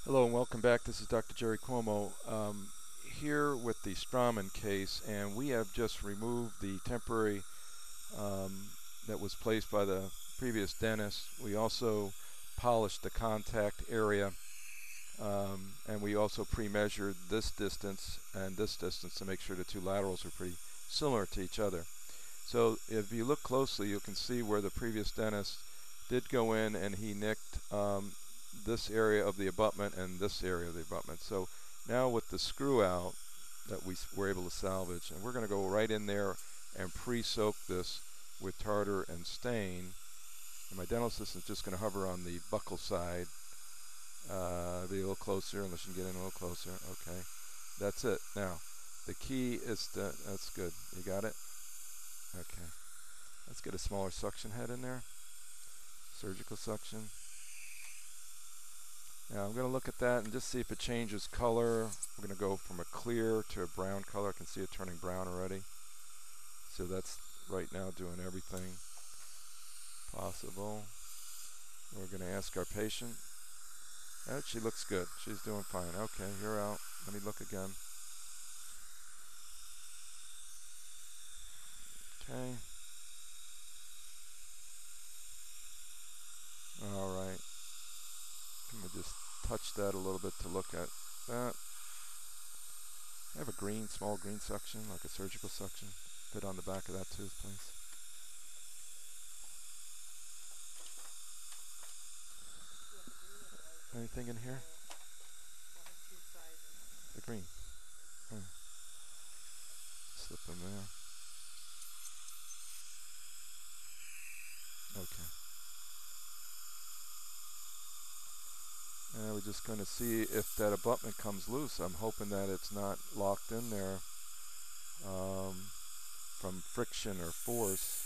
Hello and welcome back. This is Dr. Jerry Cuomo here with the Straumann case, and we have just removed the temporary that was placed by the previous dentist. We also polished the contact area, and we also pre-measured this distance and this distance to make sure the two laterals are pretty similar to each other. So if you look closely, you can see where the previous dentist did go in and he nicked this area of the abutment and this area of the abutment. So now with the screw out that we were able to salvage, and we're going to go right in there and pre-soak this with tartar and stain. And my dental assistant is just going to hover on the buccal side. Be a little closer, unless you can get in a little closer. Okay, that's it. Now, the key is to, that's good. You got it? Okay. Let's get a smaller suction head in there. Surgical suction. Now I'm going to look at that and just see if it changes color. We're going to go from a clear to a brown color. I can see it turning brown already. So that's right now doing everything possible. We're going to ask our patient. Oh, she looks good. She's doing fine. Okay, you're out. Let me look again. Okay. All right. Let me just touch that a little bit to look at that. I have a green, small green suction, like a surgical suction. Fit on the back of that tooth, please. Anything in here? The green. Oh. Slip in there. Okay. And we're just going to see if that abutment comes loose. I'm hoping that it's not locked in there from friction or force.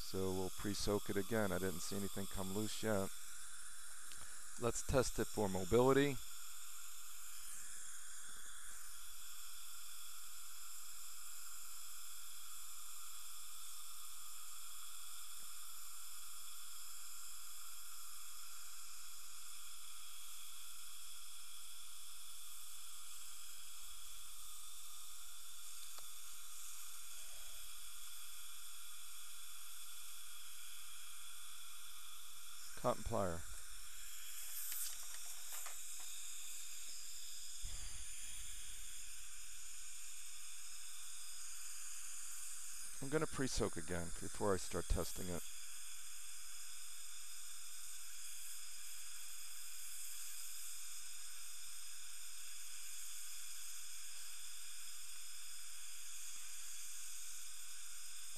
So we'll pre-soak it again. I didn't see anything come loose yet. Let's test it for mobility. Cotton plier. I'm going to pre-soak again before I start testing it.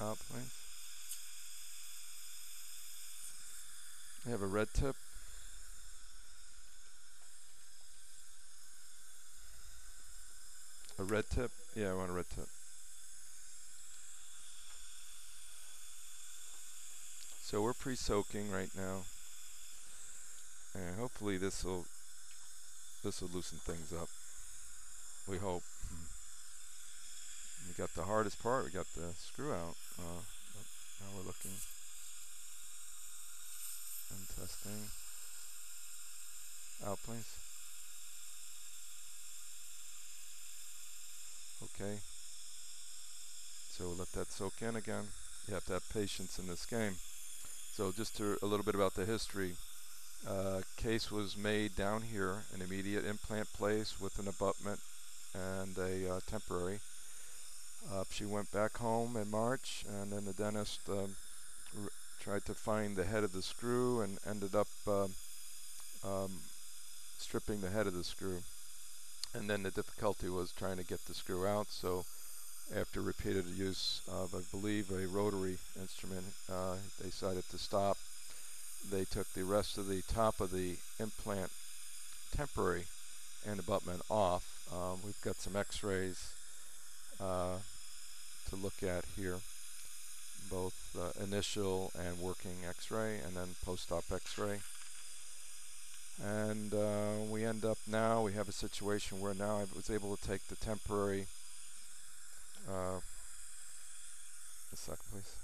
Out, please. I have a red tip. A red tip? Yeah, I want a red tip. So we're pre-soaking right now. And hopefully this will loosen things up. We hope. We got the hardest part. We got the screw out. Now we're looking and testing. Out, please. Okay. So we'll let that soak in again. You have to have patience in this game. So just a little bit about the history. Case was made down here, an immediate implant place with an abutment and a temporary. She went back home in March, and then the dentist tried to find the head of the screw and ended up stripping the head of the screw. And then the difficulty was trying to get the screw out, so after repeated use of, I believe, a rotary instrument, they decided to stop. They took the rest of the top of the implant temporary and abutment off. We've got some x-rays to look at here, both initial and working x-ray and then post-op x-ray. And we end up now, we have a situation where now I was able to take the temporary, a second please,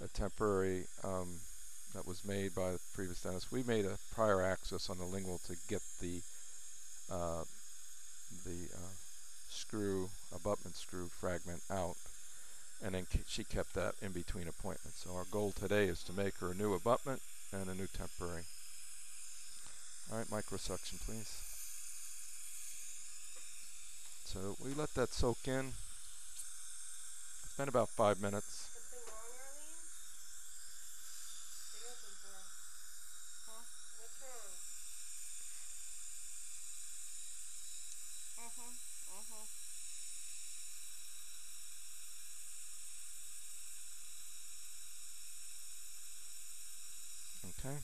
a temporary that was made by the previous dentist. We made a prior access on the lingual to get the uh, screw, abutment screw fragment out, and then she kept that in between appointments. So our goal today is to make her a new abutment and a new temporary. All right, microsuction, please. So we let that soak in. It's been about 5 minutes. Something wrong, Arlene? What are you looking for? Huh? What's wrong? Okay.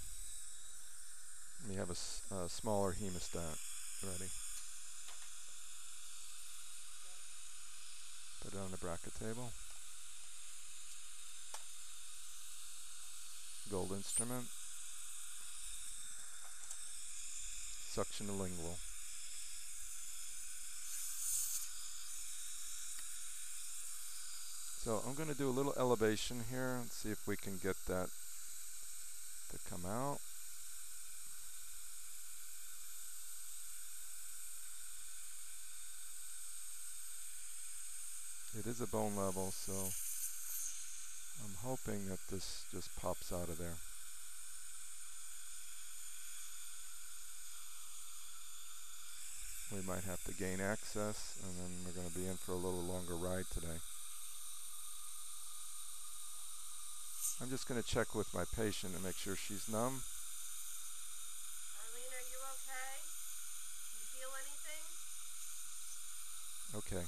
We have a smaller hemostat ready. Put it on the bracket table. Gold instrument. Suction the lingual. So I'm going to do a little elevation here and see if we can get that to come out. It is a bone level, so I'm hoping that this just pops out of there. We might have to gain access, and then we're going to be in for a little longer ride today. I'm just going to check with my patient and make sure she's numb. Arlene, are you okay? Do you feel anything? Okay.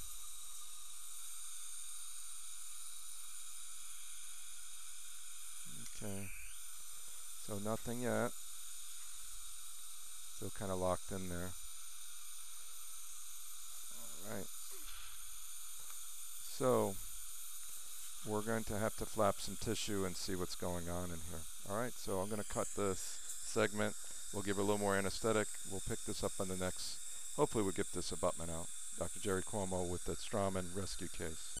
Okay. So nothing yet. Still kind of locked in there. All right. So we're going to have to flap some tissue and see what's going on in here. All right. So I'm going to cut this segment. We'll give her a little more anesthetic. We'll pick this up on the next. Hopefully we'll get this abutment out. Dr. Jerry Cuomo with the Straumann rescue case.